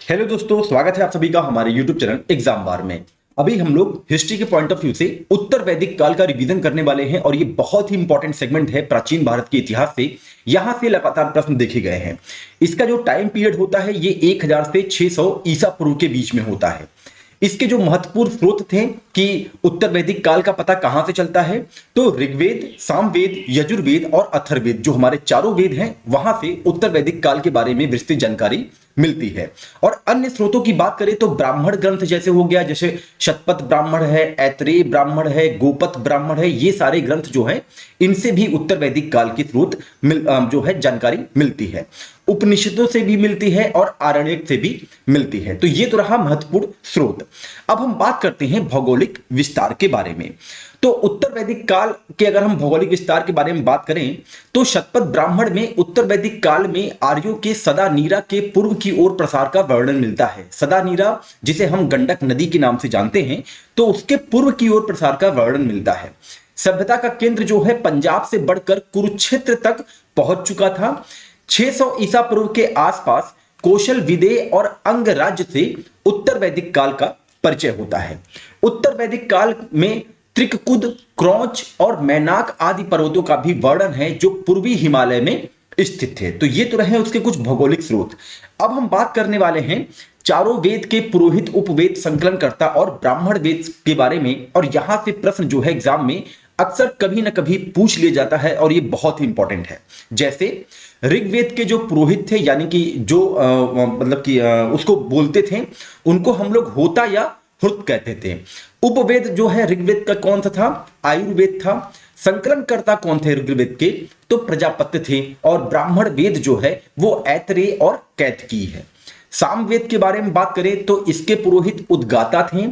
Hello दोस्तों, स्वागत है आप सभी का हमारे YouTube चैनल एग्जाम बार में। अभी हम लोग हिस्ट्री के पॉइंट ऑफ व्यू से उत्तर वैदिक काल का रिवीजन करने वाले हैं और ये बहुत ही इंपॉर्टेंट सेगमेंट है प्राचीन भारत के इतिहास से। यहां से लगातार प्रश्न देखे गए हैं। इसका जो टाइम पीरियड होता है ये 1000 से 600 ईसा पूर्व के बीच में होता है। इसके जो महत्वपूर्ण स्रोत थे कि उत्तर वैदिक काल का पता कहां से चलता है, तो ऋग्वेद, सामवेद, यजुर्वेद और अथर्ववेद जो हमारे चारों वेद हैं वहां से उत्तर वैदिक काल के बारे में विस्तृत जानकारी मिलती है। और अन्य स्रोतों की बात करें तो ब्राह्मण ग्रंथ जैसे हो गया, जैसे शतपथ ब्राह्मण है, ऐतरेय ब्राह्मण है, गोपथ ब्राह्मण है, ये सारे ग्रंथ जो है इनसे भी उत्तर वैदिक काल की स्रोत जो है जानकारी मिलती है। उपनिषदों से भी मिलती है और आरण्यक से भी मिलती है। तो ये तो रहा महत्वपूर्ण स्रोत। अब हम बात करते हैं भौगोलिक विस्तार के बारे में। तो उत्तर वैदिक काल के अगर हम भौगोलिक विस्तार के बारे में बात करें तो शतपथ ब्राह्मण में उत्तर वैदिक काल में आर्यों के सदा नीरा के पूर्व की ओर प्रसार का वर्णन मिलता है। सदा नीरा जिसे हम गंडक नदी के नाम से जानते हैं, तो उसके पूर्व की ओर प्रसार का वर्णन मिलता है। सभ्यता का केंद्र जो है पंजाब से बढ़कर कुरुक्षेत्र तक पहुंच चुका था। 600 ईसा पूर्व के आसपास कौशल, विदेह और अंग राज्य से उत्तर वैदिक काल का परिचय होता है। उत्तर वैदिक काल में त्रिककुद, क्रौच और मैनाक आदि पर्वतों का भी वर्णन है जो पूर्वी हिमालय में स्थित थे। तो ये तो रहे उसके कुछ भौगोलिक स्रोत। अब हम बात करने वाले हैं चारों वेद के पुरोहित, उपवेद, संकलनकर्ता और ब्राह्मण वेद के बारे में। और यहां से प्रश्न जो है एग्जाम में अक्सर कभी ना कभी पूछ लिया जाता है और ये बहुत ही इंपॉर्टेंट है। जैसे ऋग्वेद के जो पुरोहित थे, यानी कि जो मतलब कि उसको बोलते थे, उनको हम लोग होता या हुर्त कहते थे। उपवेद जो है ऋग्वेद का कौन सा था? आयुर्वेद था। संकलनकर्ता कौन थे ऋग्वेद के? तो प्रजापत्य थे। और ब्राह्मण वेद जो है वो ऐतरेय और कैतकी है। सामवेद के बारे में बात करें तो इसके पुरोहित उद्गाता थे।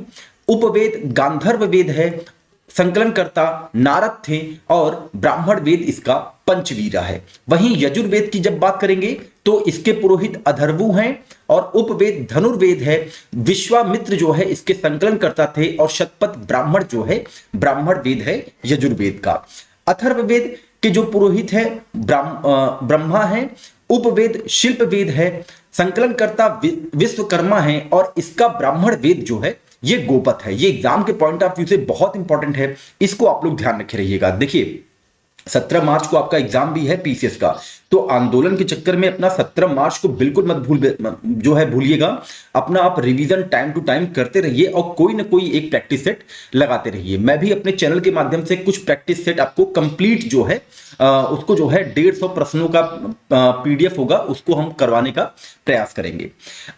उपवेद गांधर्व वेद है। संकलनकर्ता नारद थे और ब्राह्मण वेद इसका पंचवीरा है। वहीं यजुर्वेद की जब बात करेंगे तो इसके पुरोहित अधर्वु हैं और उपवेद धनुर्वेद है। विश्वामित्र जो है इसके संकलनकर्ता थे और शतपथ ब्राह्मण जो है ब्राह्मण वेद है यजुर्वेद का। अथर्ववेद के जो पुरोहित है ब्रह्मा है। उपवेद शिल्प वेद है। संकलनकर्ता विश्वकर्मा है और इसका ब्राह्मण वेद जो है ये गोपथ है। ये एग्जाम के पॉइंट ऑफ व्यू से बहुत इंपॉर्टेंट है, इसको आप लोग ध्यान रखे रहिएगा। देखिए 17 मार्च को आपका एग्जाम भी है पीसीएस का, तो आंदोलन के चक्कर में अपना 17 मार्च को बिल्कुल मत भूलिएगा। अपना आप रिवीजन टाइम टू टाइम करते रहिए और कोई ना कोई एक प्रैक्टिस सेट लगाते रहिए। मैं भी अपने चैनल के माध्यम से कुछ प्रैक्टिस सेट आपको कंप्लीट जो है उसको जो है 150 प्रश्नों का पीडीएफ होगा, उसको हम करवाने का प्रयास करेंगे।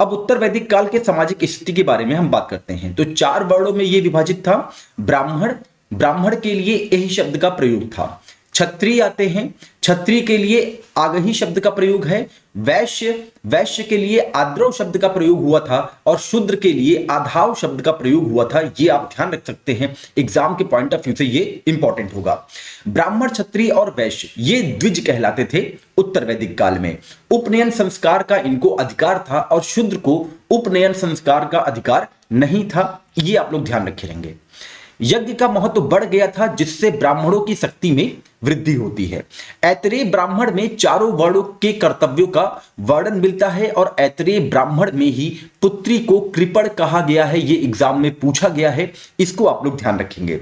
अब उत्तर वैदिक काल के सामाजिक स्थिति के बारे में हम बात करते हैं। तो 4 वर्णों में यह विभाजित था। ब्राह्मण के लिए यही शब्द का प्रयोग था। क्षत्रिय आते हैं, क्षत्रिय के लिए आगही शब्द का प्रयोग है। वैश्य के लिए आद्रव शब्द का प्रयोग हुआ था और शूद्र के लिए आधाव शब्द का प्रयोग हुआ था। ये आप ध्यान रख सकते हैं, एग्जाम के पॉइंट ऑफ व्यू से ये इंपॉर्टेंट होगा। ब्राह्मण, क्षत्रिय और वैश्य ये द्विज कहलाते थे उत्तर वैदिक काल में। उपनयन संस्कार का इनको अधिकार था और शूद्र को उपनयन संस्कार का अधिकार नहीं था। ये आप लोग ध्यान रखे रहेंगे। यज्ञ का महत्व बढ़ गया था जिससे ब्राह्मणों की शक्ति में वृद्धि होती है। ऐतरेय ब्राह्मण में चारों वर्णों के कर्तव्यों का वर्णन मिलता है और ऐतरेय ब्राह्मण में ही पुत्री को कृपण कहा गया है। ये एग्जाम में पूछा गया है, इसको आप लोग ध्यान रखेंगे।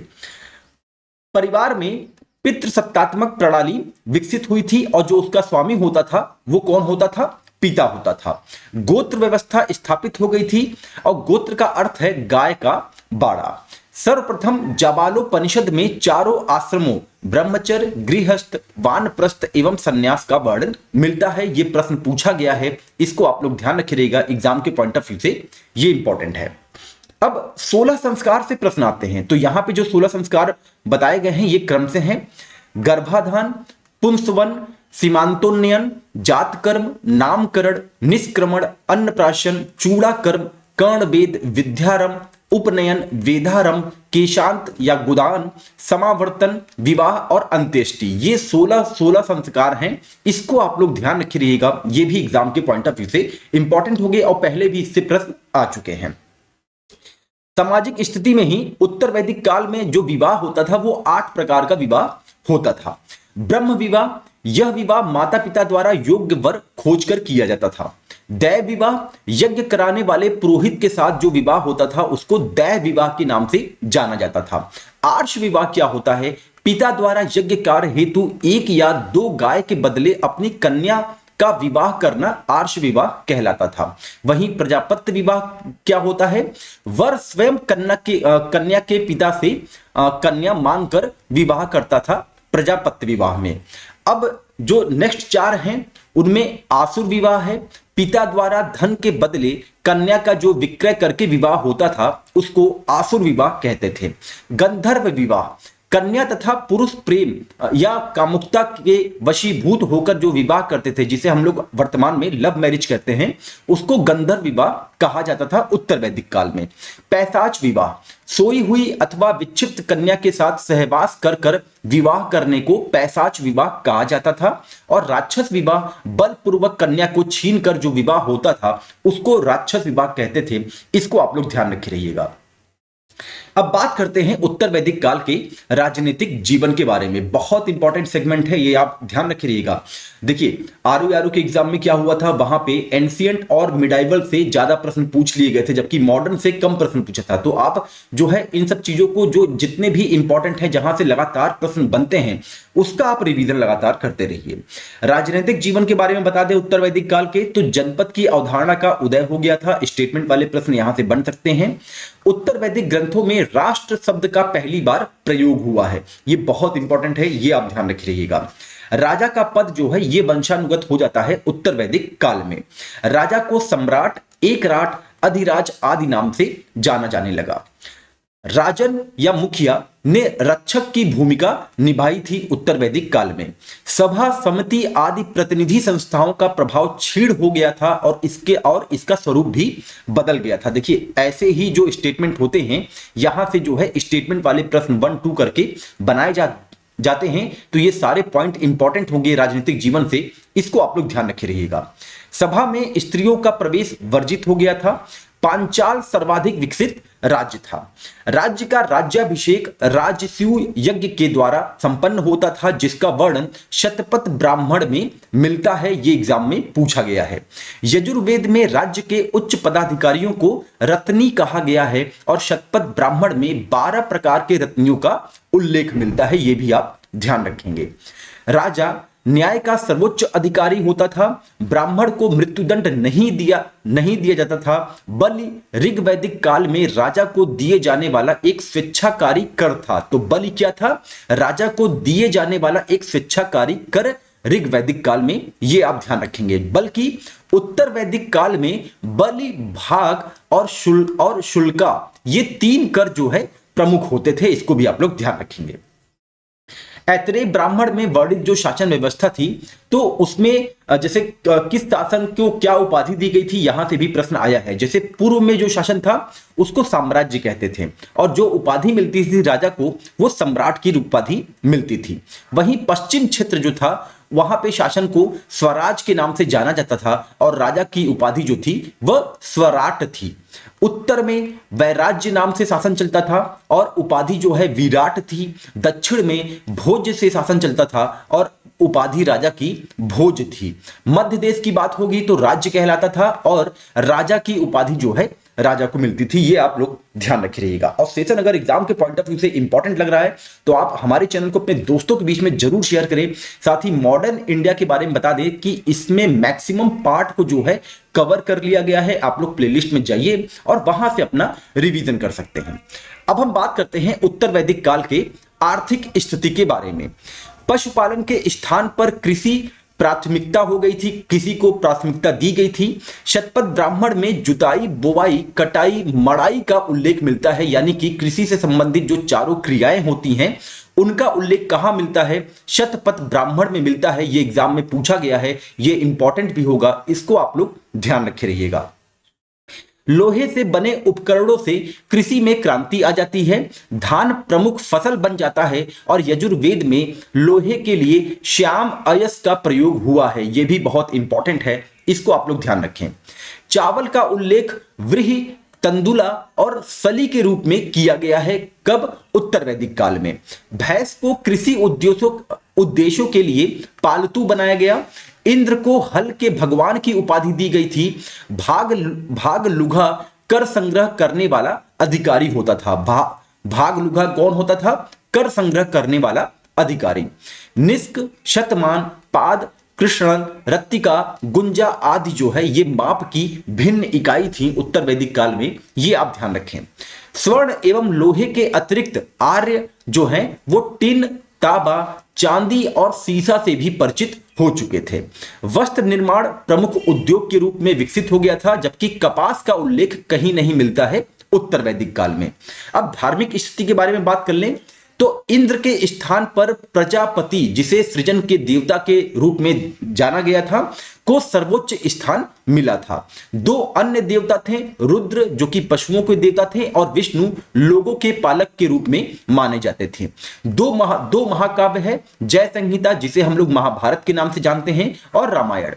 परिवार में पितृसत्तात्मक प्रणाली विकसित हुई थी और जो उसका स्वामी होता था वो कौन होता था? पिता होता था। गोत्र व्यवस्था स्थापित हो गई थी और गोत्र का अर्थ है गाय का बाड़ा। सर्वप्रथम जाबालोपनिषद में चारों आश्रमों ब्रह्मचर्य, गृहस्थ, वानप्रस्थ एवं सन्यास का वर्णन मिलता है। यह प्रश्न पूछा गया है, इसको आप लोग ध्यान रखिएगा एग्जाम के पॉइंट ऑफ व्यू से, ये इंपॉर्टेंट है। अब 16 संस्कार से प्रश्न आते हैं। तो यहां पे जो 16 संस्कार बताए गए हैं ये क्रम से हैं। गर्भाधान, पुंसवन, सीमांतोन्नयन, जात कर्म, नामकरण, निष्क्रमण, अन्नप्राशन, चूड़ा कर्म, कर्णवेद, विद्यारंभ, उपनयन, वेदारंभ, केशांत या गुदान, समावर्तन, विवाह और अंत्येष्टि। ये 16 संस्कार हैं, इसको आप लोग ध्यान रखे रहिएगा। ये भी एग्जाम के पॉइंट ऑफ व्यू से इंपॉर्टेंट हो गए और पहले भी इससे प्रश्न आ चुके हैं। सामाजिक स्थिति में ही उत्तर वैदिक काल में जो विवाह होता था वो 8 प्रकार का विवाह होता था। ब्रह्म विवाह, यह विवाह माता पिता द्वारा योग्य वर खोजकर किया जाता था। दैव विवाह, यज्ञ कराने वाले पुरोहित के साथ जो विवाह होता था उसको दैव विवाह के नाम से जाना जाता था। आर्ष विवाह क्या होता है? पिता द्वारा यज्ञ कार्य हेतु एक या दो गाय के बदले अपनी कन्या का विवाह करना आर्ष विवाह कहलाता था। वहीं प्रजापत्य विवाह क्या होता है? वर स्वयं कन्या के पिता से कन्या मांगकर विवाह करता था प्रजापत्य विवाह में। अब जो नेक्स्ट चार हैं उनमें आसुर विवाह है। पिता द्वारा धन के बदले कन्या का जो विक्रय करके विवाह होता था उसको आसुर विवाह कहते थे। गंधर्व विवाह, कन्या तथा पुरुष प्रेम या कामुकता के वशीभूत होकर जो विवाह करते थे, जिसे हम लोग वर्तमान में लव मैरिज कहते हैं, उसको गंधर्व विवाह कहा जाता था उत्तर वैदिक काल में। पैशाच विवाह, सोई हुई अथवा विक्षिप्त कन्या के साथ सहवास कर कर विवाह करने को पैशाच विवाह कहा जाता था। और राक्षस विवाह, बलपूर्वक कन्या को छीन कर जो विवाह होता था उसको राक्षस विवाह कहते थे। इसको आप लोग ध्यान रखे रहिएगा। अब बात करते हैं उत्तर वैदिक काल के राजनीतिक जीवन के बारे में। बहुत इंपॉर्टेंट सेगमेंट है ये, आप ध्यान रखिएगा। देखिए आरओ के एग्जाम में क्या हुआ था, वहां पे एंशिएंट और मिडाइवल से ज्यादा प्रश्न पूछ लिए गए थे, जबकि मॉडर्न से कम प्रश्न पूछा था। तो आप जो है इन सब चीजों को, जो जितने भी इंपॉर्टेंट है जहां से लगातार प्रश्न बनते हैं, उसका आप रिवीजन लगातार करते रहिए। राजनीतिक जीवन के बारे में बता दें उत्तर वैदिक काल के, तो जनपद की अवधारणा का उदय हो गया था। स्टेटमेंट वाले प्रश्न यहां से बन सकते हैं। उत्तर वैदिक ग्रंथों में राष्ट्र शब्द का पहली बार प्रयोग हुआ है, ये बहुत इंपॉर्टेंट है, ये आप ध्यान रखिएगा। राजा का पद जो है ये वंशानुगत हो जाता है उत्तर वैदिक काल में। राजा को सम्राट, एकराट, अधिराज आदि नाम से जाना जाने लगा। राजन या मुखिया ने रक्षक की भूमिका निभाई थी उत्तर वैदिक काल में। सभा, समिति आदि प्रतिनिधि संस्थाओं का प्रभाव क्षीण हो गया था और इसका स्वरूप भी बदल गया था। देखिए ऐसे ही जो स्टेटमेंट होते हैं, यहां से जो है स्टेटमेंट वाले प्रश्न 1, 2 करके बनाए जाते हैं। तो ये सारे पॉइंट इंपॉर्टेंट होंगे राजनीतिक जीवन से, इसको आप लोग ध्यान रखे रहिएगा। सभा में स्त्रियों का प्रवेश वर्जित हो गया था। पांचाल सर्वाधिक विकसित राज्य था। राज्य का राज्याभिषेक राजसूय यज्ञ के द्वारा संपन्न होता था, जिसका वर्णन शतपथ ब्राह्मण में मिलता है। ये एग्जाम में पूछा गया है। यजुर्वेद में राज्य के उच्च पदाधिकारियों को रत्नी कहा गया है और शतपथ ब्राह्मण में 12 प्रकार के रत्नियों का उल्लेख मिलता है, ये भी आप ध्यान रखेंगे। राजा न्याय का सर्वोच्च अधिकारी होता था। ब्राह्मण को मृत्युदंड नहीं दिया जाता था। बलि ऋग्वैदिक काल में राजा को दिए जाने वाला एक स्वेच्छाकारी कर था। तो बलि क्या था? राजा को दिए जाने वाला एक स्वेच्छाकारी कर ऋग्वैदिक काल में, ये आप ध्यान रखेंगे। बल्कि उत्तर वैदिक काल में बलि, भाग और शुल्का, ये 3 कर जो है प्रमुख होते थे, इसको भी आप लोग ध्यान रखेंगे। ऐतरेय ब्राह्मण में वर्णित जो शासन व्यवस्था थी, तो उसमें जैसे किस शासन को क्या उपाधि दी गई थी, यहां से भी प्रश्न आया है। जैसे पूर्व में जो शासन था उसको साम्राज्य कहते थे और जो उपाधि मिलती थी राजा को, वो सम्राट की उपाधि मिलती थी। वहीं पश्चिम क्षेत्र जो था वहां पे शासन को स्वराज के नाम से जाना जाता था और राजा की उपाधि जो थी वह स्वराट थी। उत्तर में वैराज्य नाम से शासन चलता था और उपाधि जो है विराट थी। दक्षिण में भोज से शासन चलता था और उपाधि राजा की भोज थी। मध्य देश की बात होगी तो राज्य कहलाता था और राजा की उपाधि जो है राजा को मिलती थी। ये आप लोग ध्यान रखे रहिएगा। और सेशन अगर एग्जाम के पॉइंट ऑफ व्यू से इंपॉर्टेंट लग रहा है तो आप हमारे चैनल को अपने दोस्तों के बीच में जरूर शेयर करें। साथ ही मॉडर्न इंडिया के बारे में बता दें कि इसमें मैक्सिमम पार्ट को जो है कवर कर लिया गया है। आप लोग प्लेलिस्ट में जाइए और वहां से अपना रिवीजन कर सकते हैं। अब हम बात करते हैं उत्तर वैदिक काल के आर्थिक स्थिति के बारे में। पशुपालन के स्थान पर कृषि प्राथमिकता हो गई थी, कृषि को प्राथमिकता दी गई थी। शतपथ ब्राह्मण में जुताई, बोवाई, कटाई, मड़ाई का उल्लेख मिलता है, यानी कि कृषि से संबंधित जो चारों क्रियाएं होती हैं उनका उल्लेख कहां मिलता है? शतपथ ब्राह्मण में मिलता है। ये एग्जाम में पूछा गया है, ये इंपॉर्टेंट भी होगा, इसको आप लोग ध्यान रखे रहिएगा। लोहे से बने उपकरणों से कृषि में क्रांति आ जाती है। धान प्रमुख फसल बन जाता है और यजुर्वेद में लोहे के लिए श्याम अयस का प्रयोग हुआ है। यह भी बहुत इंपॉर्टेंट है, इसको आप लोग ध्यान रखें। चावल का उल्लेख व्रीहि, तंदुला और सली के रूप में किया गया है। कब? उत्तर वैदिक काल में। भैंस को कृषि उद्देश्यों के लिए पालतू बनाया गया। इंद्र को हल के भगवान की उपाधि दी गई थी। भाग लुघा कर संग्रह करने वाला अधिकारी होता था। भाग लुघा कौन होता था? कर संग्रह करने वाला अधिकारी। निष्क, शतमान, पाद, कृष्ण, रत्तिका, गुंजा आदि जो है ये माप की भिन्न इकाई थी उत्तर वैदिक काल में, ये आप ध्यान रखें। स्वर्ण एवं लोहे के अतिरिक्त आर्य जो है वो टिन, तांबा, चांदी और सीसा से भी परिचित हो चुके थे। वस्त्र निर्माण प्रमुख उद्योग के रूप में विकसित हो गया था, जबकि कपास का उल्लेख कहीं नहीं मिलता है उत्तर वैदिक काल में। अब धार्मिक स्थिति के बारे में बात कर लें तो इंद्र के स्थान पर प्रजापति, जिसे सृजन के देवता के रूप में जाना गया था, को सर्वोच्च स्थान मिला था। दो अन्य देवता थे, रुद्र जो कि पशुओं के देवता थे और विष्णु लोगों के पालक के रूप में माने जाते थे। दो महाकाव्य है, जय संहिता जिसे हम लोग महाभारत के नाम से जानते हैं और रामायण।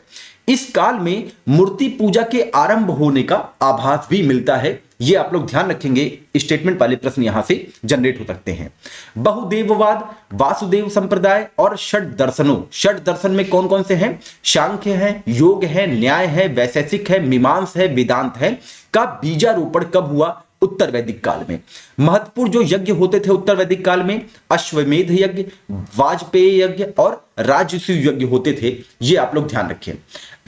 इस काल में मूर्ति पूजा के आरंभ होने का आभास भी मिलता है। ये आप लोग ध्यान रखेंगे, स्टेटमेंट वाले प्रश्न यहां से जनरेट हो सकते हैं। बहुदेववाद, वासुदेव संप्रदाय और षट दर्शनों। षट दर्शन में कौन कौन से हैं? सांख्य है, योग है, न्याय है, वैशेषिक है, मीमांस है, वेदांत है। का बीजारोपण कब हुआ? उत्तर वैदिक काल में। महत्वपूर्ण जो यज्ञ होते थे उत्तर वैदिक काल में, अश्वमेध यज्ञ, वाजपेयी यज्ञ और राजसूय यज्ञ होते थे। ये आप लोग ध्यान रखें।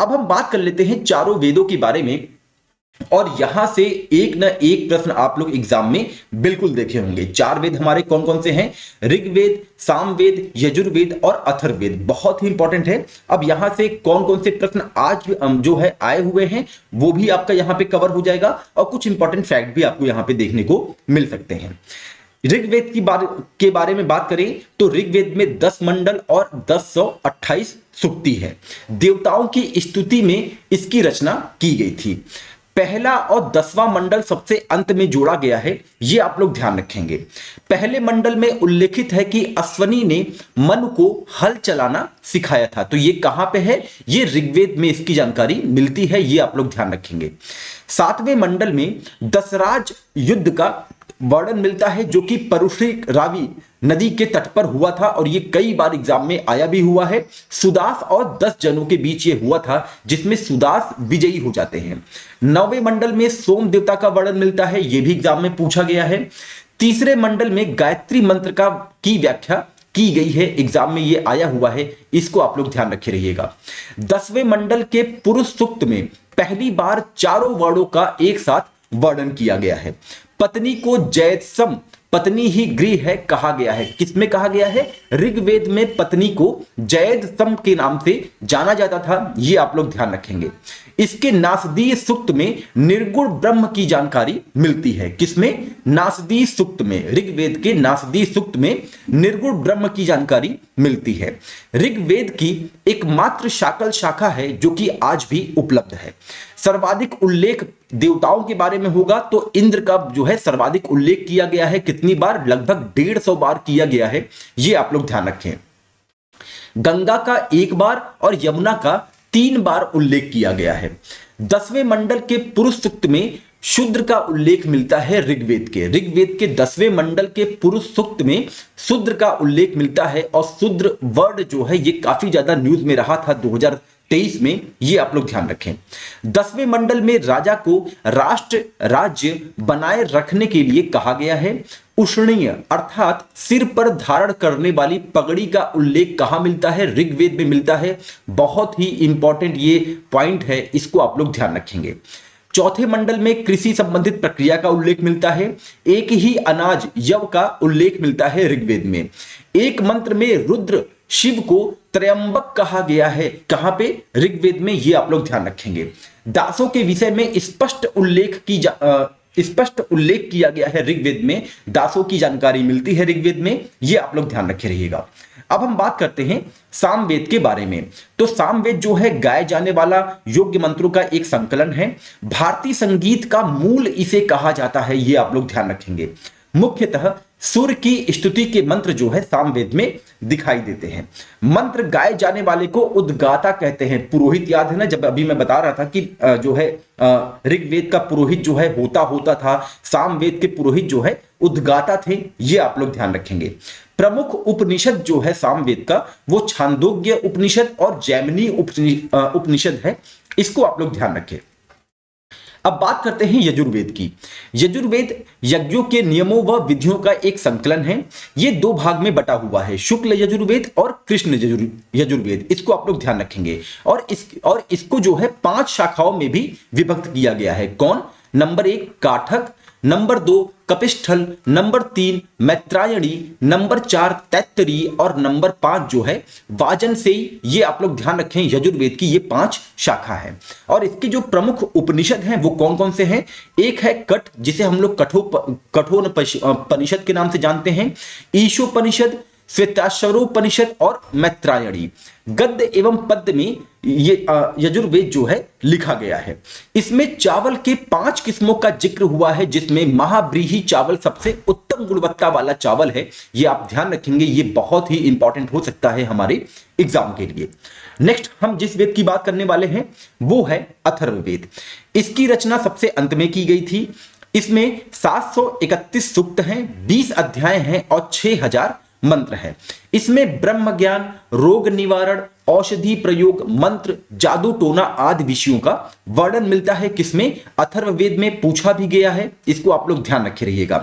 अब हम बात कर लेते हैं चारों वेदों के बारे में, और यहां से एक ना एक प्रश्न आप लोग एग्जाम में बिल्कुल देखे होंगे। चार वेद हमारे कौन कौन से हैं? ऋग्वेद, सामवेद, यजुर्वेद और अथर्ववेद। बहुत ही इंपॉर्टेंट है। अब यहां से कौन कौन से प्रश्न आज जो है आए हुए हैं वो भी आपका यहां पे कवर हो जाएगा, और कुछ इंपॉर्टेंट फैक्ट भी आपको यहां पे देखने को मिल सकते हैं। ऋग्वेद के बारे में बात करें तो ऋग्वेद में 10 मंडल और 1028 सूक्ति है। देवताओं की स्तुति में इसकी रचना की गई थी। पहला और 10वां मंडल सबसे अंत में जोड़ा गया है, ये आप लोग ध्यान रखेंगे। पहले मंडल में उल्लेखित है कि अश्वनी ने मनु को हल चलाना सिखाया था। तो ये कहां पे है? ये ऋग्वेद में इसकी जानकारी मिलती है, ये आप लोग ध्यान रखेंगे। 7वें मंडल में दशराज युद्ध का वर्णन मिलता है, जो कि परुषी रावी नदी के तट पर हुआ था, और ये कई बार एग्जाम में आया भी हुआ है। सुदास और 10 जनों के बीच ये हुआ था, जिसमें सुदास विजयी हो जाते हैं। 9वें मंडल में सोम देवता का वर्णन मिलता है, यह भी एग्जाम में पूछा गया है। तीसरे मंडल में गायत्री मंत्र की व्याख्या की गई है, एग्जाम में ये आया हुआ है, इसको आप लोग ध्यान रखे रहिएगा। 10वें मंडल के पुरुष सूक्त में पहली बार चारों वर्णों का एक साथ वर्णन किया गया है। पत्नी को जैतसम, पत्नी ही गृह है, कहा गया है। किसमें कहा गया है? ऋग्वेद में पत्नी को जैतसम के नाम से जाना जाता था, ये आप लोग ध्यान रखेंगे। इसके नासदीय सूक्त में निर्गुण ब्रह्म की जानकारी मिलती है। किसमें? नासदीय सूक्त में, ऋग्वेद के नासदीय सूक्त में निर्गुण ब्रह्म की जानकारी मिलती है। ऋग्वेद की एकमात्र शाकल शाखा है जो कि आज भी उपलब्ध है। सर्वाधिक उल्लेख देवताओं के बारे में होगा तो इंद्र का जो है सर्वाधिक उल्लेख किया गया है। कितनी बार? लगभग 150 बार किया गया है, ये आप लोग ध्यान रखें। गंगा का 1 बार और यमुना का 3 बार उल्लेख किया गया है। 10वें मंडल के पुरुष सूक्त में शूद्र का उल्लेख मिलता है। ऋग्वेद के 10वें मंडल के पुरुष सूक्त में शूद्र का उल्लेख मिलता है, और शूद्र वर्ड जो है ये काफी ज्यादा न्यूज में रहा था 2023 में, ये आप लोग ध्यान रखें। 10वें मंडल में राजा को राष्ट्र राज्य बनाए रखने के लिए कहा गया है। उष्णीय अर्थात सिर पर धारण करने वाली पगड़ी का उल्लेख कहां मिलता है? ऋग्वेद में मिलता है। बहुत ही इंपॉर्टेंट ये पॉइंट है, इसको आप लोग ध्यान रखेंगे। चौथे मंडल में कृषि संबंधित प्रक्रिया का उल्लेख मिलता है। एक ही अनाज यव का उल्लेख मिलता है ऋग्वेद में। एक मंत्र में रुद्र शिव को त्रयंबक कहा गया है, कहां पे? ऋग्वेद में, ये आप लोग ध्यान रखेंगे। दासों के विषय में स्पष्ट उल्लेख किया गया है ऋग्वेद में। दासों की जानकारी मिलती है ऋग्वेद में, ये आप लोग ध्यान रखे रहिएगा। अब हम बात करते हैं सामवेद के बारे में। तो सामवेद जो है गाए जाने वाला योग्य मंत्रों का एक संकलन है। भारतीय संगीत का मूल इसे कहा जाता है, ये आप लोग ध्यान रखेंगे। मुख्यतः सूर्य की स्तुति के मंत्र जो है सामवेद में दिखाई देते हैं। मंत्र गाए जाने वाले को उद्गाता कहते हैं। पुरोहित याद है ना, जब अभी मैं बता रहा था कि जो है ऋग्वेद का पुरोहित जो है होता था, सामवेद के पुरोहित जो है उद्गाता थे, ये आप लोग ध्यान रखेंगे। प्रमुख उपनिषद जो है सामवेद का वो छांदोग्य उपनिषद और जैमिनी उपनिषद है, इसको आप लोग ध्यान रखें। अब बात करते हैं यजुर्वेद की। यजुर्वेद यज्ञों के नियमों व विधियों का एक संकलन है। ये दो भाग में बटा हुआ है, शुक्ल यजुर्वेद और कृष्ण यजुर्वेद। इसको आप लोग ध्यान रखेंगे। और इसको जो है 5 शाखाओं में भी विभक्त किया गया है। कौन? नंबर 1 काठक, number 2 Kapisthal, number 3 Maitrayani, number 4 तैत्तरी और नंबर 5 जो है वाजनसेयी। ये आप लोग ध्यान रखें, यजुर्वेद की ये 5 शाखा है। और इसके जो प्रमुख उपनिषद हैं वो कौन कौन से हैं? एक है कठ, जिसे हम लोग कठोपनिषद के नाम से जानते हैं, ईशोपनिषद, श्वेताश्वरोपनिषद और मैत्रायणी। गद्य एवं पद्य में ये यजुर्वेद जो है लिखा गया है। इसमें चावल के 5 किस्मों का जिक्र हुआ है, जिसमें महाव्रीहि चावल सबसे उत्तम गुणवत्ता वाला चावल है। ये आप ध्यान रखेंगे, ये बहुत ही इंपॉर्टेंट हो सकता है हमारे एग्जाम के लिए। नेक्स्ट हम जिस वेद की बात करने वाले हैं वो है अथर्ववेद। इसकी रचना सबसे अंत में की गई थी। इसमें 731 सूक्त हैं, 20 अध्याय हैं और 6000 मंत्र है। इसमें ब्रह्म ज्ञान, रोग निवारण, औषधि प्रयोग, मंत्र, जादू टोना आदि विषयों का वर्णन मिलता है। किसमें? अथर्ववेद में। पूछा भी गया है, इसको आप लोग ध्यान रखे रहिएगा।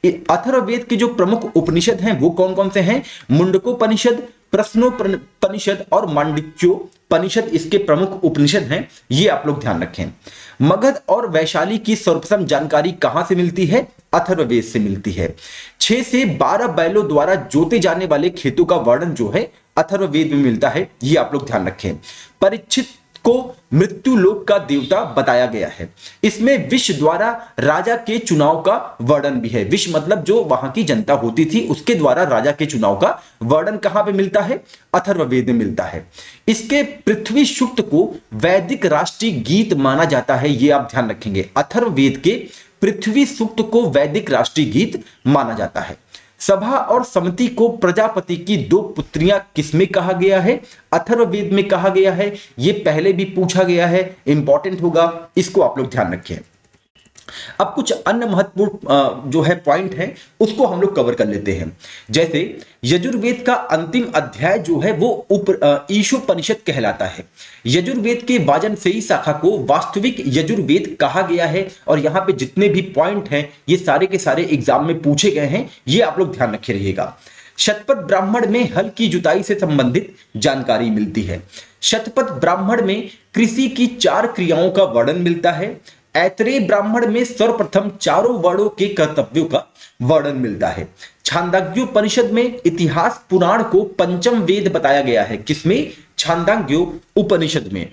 अथर्ववेद के जो प्रमुख उपनिषद हैं वो कौन कौन से हैं? मुंडकोपनिषद, प्रश्नोपनिषद और मांडुक्योपनिषद इसके प्रमुख उपनिषद हैं। ये आप लोग ध्यान रखें। मगध और वैशाली की सर्वप्रथम जानकारी कहां से मिलती है? अथर्ववेद से मिलती है। 6 से 12 बैलों द्वारा जोते जाने वाले खेतों का वर्णन जो है अथर्ववेद में मिलता है। ये आप लोग ध्यान रखें। परीक्षित को मृत्यु लोक का देवता बताया गया है। इसमें विष द्वारा राजा के चुनाव का वर्णन भी है। विष मतलब जो वहां की जनता होती थी उसके द्वारा राजा के चुनाव का वर्णन कहां पे मिलता है? अथर्ववेद में मिलता है। इसके पृथ्वी सूक्त को वैदिक राष्ट्रीय गीत माना जाता है। ये आप ध्यान रखेंगे, अथर्ववेद के पृथ्वी सूक्त को वैदिक राष्ट्रीय गीत माना जाता है। सभा और समति को प्रजापति की 2 पुत्रियां किसमें कहा गया है? अथर्ववेद में कहा गया है। ये पहले भी पूछा गया है, इंपॉर्टेंट होगा, इसको आप लोग ध्यान रखें। अब कुछ अन्य महत्वपूर्ण जो है पॉइंट है उसको हम लोग कवर कर लेते हैं। जैसे यजुर्वेद का अंतिम अध्याय जो है वो ईशोपनिषद कहलाता है। यजुर्वेद के वाजनसेयी शाखा को वास्तविक यजुर्वेद कहा गया है। और यहाँ पे जितने भी पॉइंट हैं ये सारे के सारे एग्जाम में पूछे गए हैं, ये आप लोग ध्यान रखे रहिएगा। शतपथ ब्राह्मण में हल की जुताई से संबंधित जानकारी मिलती है। शतपथ ब्राह्मण में कृषि की 4 क्रियाओं का वर्णन मिलता है। ऐतरेय ब्राह्मण में सर्वप्रथम चारों वर्णों के कर्तव्यों का वर्णन मिलता है। छांदोग्योपनिषद में इतिहास पुराण को पंचम वेद बताया गया है। किसमें? छांदोग्योपनिषद में।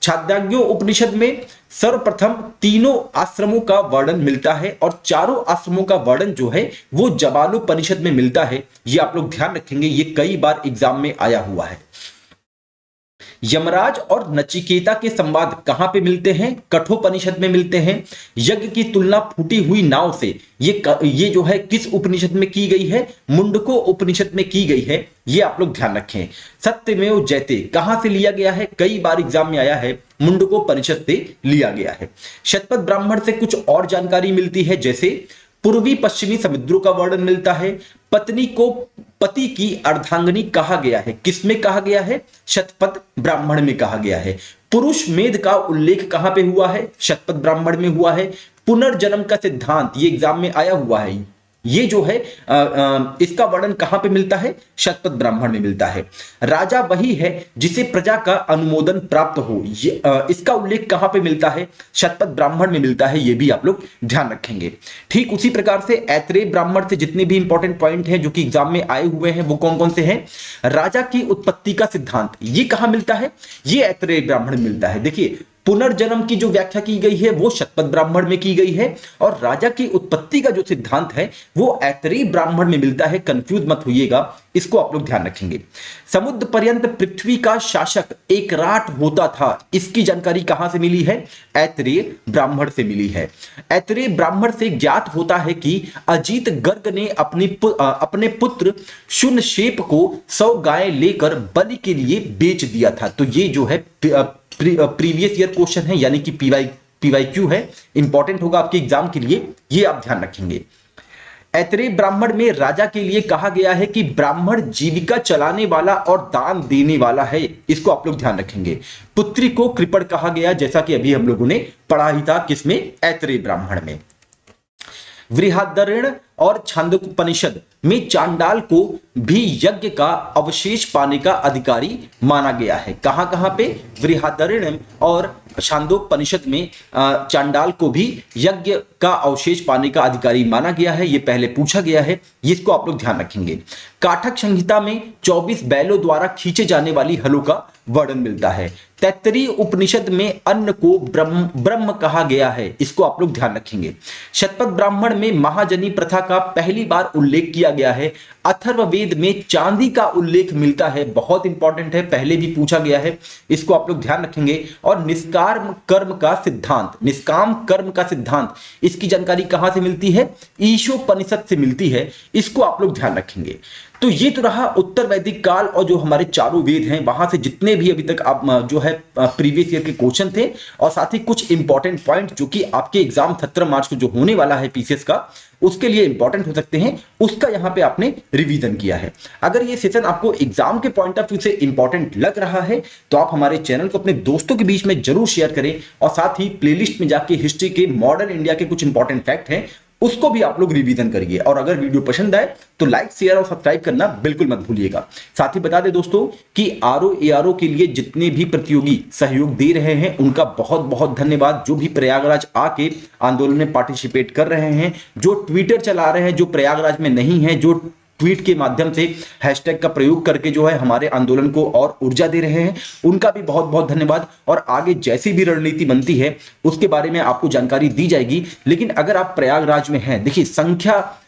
छांदोग्योपनिषद में सर्वप्रथम 3 आश्रमों का वर्णन मिलता है और 4 आश्रमों का वर्णन जो है वो जबालोपनिषद में मिलता है। ये आप लोग ध्यान रखेंगे, ये कई बार एग्जाम में आया हुआ है। यमराज और नचिकेता के संवाद कहां पे मिलते हैं? कठोपनिषद में मिलते हैं। यज्ञ की तुलना फूटी हुई नाव से ये जो है किस उपनिषद में की गई है? मुंडको उपनिषद में की गई है। ये आप लोग ध्यान रखें। सत्यमेव जयते कहां से लिया गया है? कई बार एग्जाम में आया है, मुंडकोपनिषद से लिया गया है। शतपथ ब्राह्मण से कुछ और जानकारी मिलती है, जैसे पूर्वी पश्चिमी समुद्रों का वर्णन मिलता है। पत्नी को पति की अर्धांगिनी कहा गया है। किसमें कहा गया है? शतपथ ब्राह्मण में कहा गया है। पुरुष मेध का उल्लेख कहां पे हुआ है? शतपथ ब्राह्मण में हुआ है। पुनर्जन्म का सिद्धांत ये एग्जाम में आया हुआ है। ये जो है इसका वर्णन कहां पे मिलता है? शतपथ ब्राह्मण में मिलता है। राजा वही है जिसे प्रजा का अनुमोदन प्राप्त हो, इसका उल्लेख कहां पे मिलता है? शतपथ ब्राह्मण में मिलता है। ये भी आप लोग ध्यान रखेंगे। ठीक उसी प्रकार से ऐतरेय ब्राह्मण से जितने भी इंपॉर्टेंट पॉइंट हैं जो कि एग्जाम में आए हुए हैं वो कौन कौन से हैं? राजा की उत्पत्ति का सिद्धांत ये कहां मिलता है? ये ऐतरेय ब्राह्मण में मिलता है। देखिए, पुनर्जन्म की जो व्याख्या की गई है वो शतपथ ब्राह्मण में की गई है और राजा की उत्पत्ति का जो सिद्धांत है वो ऐतरेय ब्राह्मण में मिलता है। कंफ्यूज मत होइएगा, इसको आप लोग ध्यान रखेंगे। समुद्र पर्यंत पृथ्वी का शासक एकराट होता था, इसकी जानकारी कहां से मिली है? ऐतरेय ब्राह्मण से मिली है। ऐतरेय ब्राह्मण से ज्ञात होता है कि अजीत गर्ग ने अपने पुत्र शुनशेप को 100 गाय लेकर बलि के लिए बेच दिया था। तो ये जो है प्रीवियस ईयर क्वेश्चन है, यानी कि पीवाईक्यू है, इंपॉर्टेंट होगा आपके एग्जाम के लिए, ये आप ध्यान रखेंगे। ऐतरेय ब्राह्मण में राजा के लिए कहा गया है कि ब्राह्मण जीविका चलाने वाला और दान देने वाला है, इसको आप लोग ध्यान रखेंगे। पुत्री को कृपण कहा गया, जैसा कि अभी हम लोगों ने पढ़ा ही था, किसमें? ऐतरेय ब्राह्मण में। बृहदारण्य और छांदोग्योपनिषद में चांडाल को भी यज्ञ का अवशेष पाने का अधिकारी माना गया है। कहां कहां पे? बृहदारण्य और छांदोग्योपनिषद में चांडाल को भी यज्ञ का अवशेष पाने का अधिकारी माना गया है। यह पहले पूछा गया है, इसको आप लोग ध्यान रखेंगे। काठक संहिता में 24 बैलों द्वारा खींचे जाने वाली हलों का वर्णन मिलता है। तैत्तरीय उपनिषद में अन्न को ब्रह्म कहा गया है, इसको आप लोग ध्यान रखेंगे। शतपथ ब्राह्मण में महाजनी प्रथा का पहली बार उल्लेख किया गया है। अथर्ववेद में चांदी का उल्लेख मिलता है, बहुत इंपॉर्टेंट है, पहले भी पूछा गया है, इसको आप लोग ध्यान रखेंगे। और निष्काम कर्म का सिद्धांत, निष्काम कर्म का सिद्धांत, इसकी जानकारी कहां से मिलती है? ईशोपनिषद से मिलती है, इसको आप लोग ध्यान रखेंगे। तो ये तो रहा उत्तर वैदिक काल और जो हमारे चारों वेद हैं वहां से जितने भी अभी तक आप जो है प्रीवियस ईयर के क्वेश्चन थे, और साथ ही कुछ इंपॉर्टेंट पॉइंट जो कि आपके एग्जाम 17 मार्च को जो होने वाला है पीसीएस का, उसके लिए इंपॉर्टेंट हो सकते हैं, उसका यहां पे आपने रिवीजन किया है। अगर ये सेशन आपको एग्जाम के पॉइंट ऑफ व्यू से इंपॉर्टेंट लग रहा है तो आप हमारे चैनल को अपने दोस्तों के बीच में जरूर शेयर करें, और साथ ही प्लेलिस्ट में जाके हिस्ट्री के, मॉडर्न इंडिया के कुछ इंपॉर्टेंट फैक्ट हैं उसको भी आप लोग रिवीजन करिए। और अगर वीडियो पसंद आए तो लाइक, शेयर और सब्सक्राइब करना बिल्कुल मत भूलिएगा। साथ ही बता दें दोस्तों कि आरओ एआरओ के लिए जितने भी प्रतियोगी सहयोग दे रहे हैं उनका बहुत बहुत धन्यवाद। जो भी प्रयागराज आके आंदोलन में पार्टिसिपेट कर रहे हैं, जो ट्विटर चला रहे हैं, जो प्रयागराज में नहीं है, जो ट्वीट के माध्यम से हैशटैग का प्रयोग करके जो है हमारे आंदोलन को और ऊर्जा दे रहे हैं, उनका भी बहुत बहुत धन्यवाद। और आगे जैसी भी रणनीति बनती है उसके बारे में आपको जानकारी दी जाएगी। लेकिन अगर आप प्रयागराज में हैं, देखिए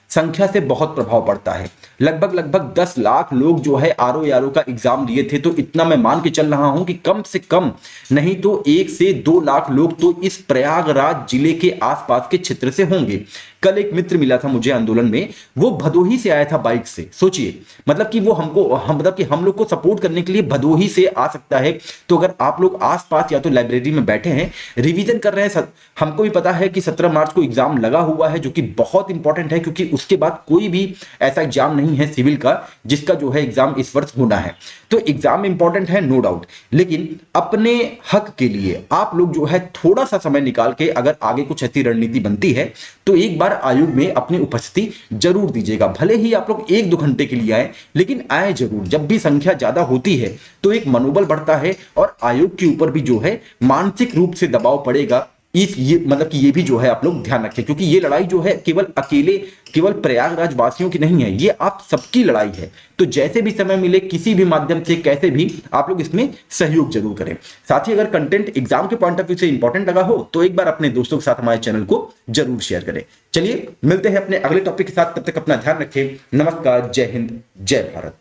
संख्या से बहुत प्रभाव पड़ता है। लगभग 10 लाख लोग जो है आरओ का एग्जाम दिए थे, तो इतना मैं मान के चल रहा हूं कि कम से कम नहीं तो 1 से 2 लाख लोग तो इस प्रयागराज जिले के आसपास के क्षेत्र से होंगे। कल एक मित्र मिला था मुझे आंदोलन में, वो भदोही से आया था बाइक से। सोचिए, मतलब कि वो मतलब कि हम लोग को सपोर्ट करने के लिए भदोही से आ सकता है। तो अगर आप लोग आसपास या तो लाइब्रेरी में बैठे हैं, रिवीजन कर रहे हैं, हमको भी पता है कि 17 मार्च को एग्जाम लगा हुआ है, जो कि बहुत इंपॉर्टेंट है, क्योंकि उसके बाद कोई भी ऐसा एग्जाम नहीं है सिविल का जिसका जो है एग्जाम इस वर्ष होना है। तो एग्जाम इंपॉर्टेंट है, नो डाउट, लेकिन अपने हक के लिए आप लोग जो है थोड़ा सा समय निकाल के अगर आगे कुछ ऐसी रणनीति बनती है तो एक बार आयोग में अपनी उपस्थिति जरूर दीजिएगा। भले ही आप लोग 1-2 घंटे के लिए आए, लेकिन आए जरूर। जब भी संख्या ज्यादा होती है तो एक मनोबल बढ़ता है और आयोग के ऊपर भी जो है मानसिक रूप से दबाव पड़ेगा। मतलब कि ये भी जो है आप लोग ध्यान रखें, क्योंकि ये लड़ाई जो है केवल प्रयागराज वासियों की नहीं है, ये आप सबकी लड़ाई है। तो जैसे भी समय मिले, किसी भी माध्यम से, कैसे भी, आप लोग इसमें सहयोग जरूर करें। साथ ही अगर कंटेंट एग्जाम के पॉइंट ऑफ व्यू से इंपॉर्टेंट लगा हो तो एक बार अपने दोस्तों के साथ हमारे चैनल को जरूर शेयर करें। चलिए मिलते हैं अपने अगले टॉपिक के साथ, तब तक अपना ध्यान रखें। नमस्कार, जय हिंद, जय भारत।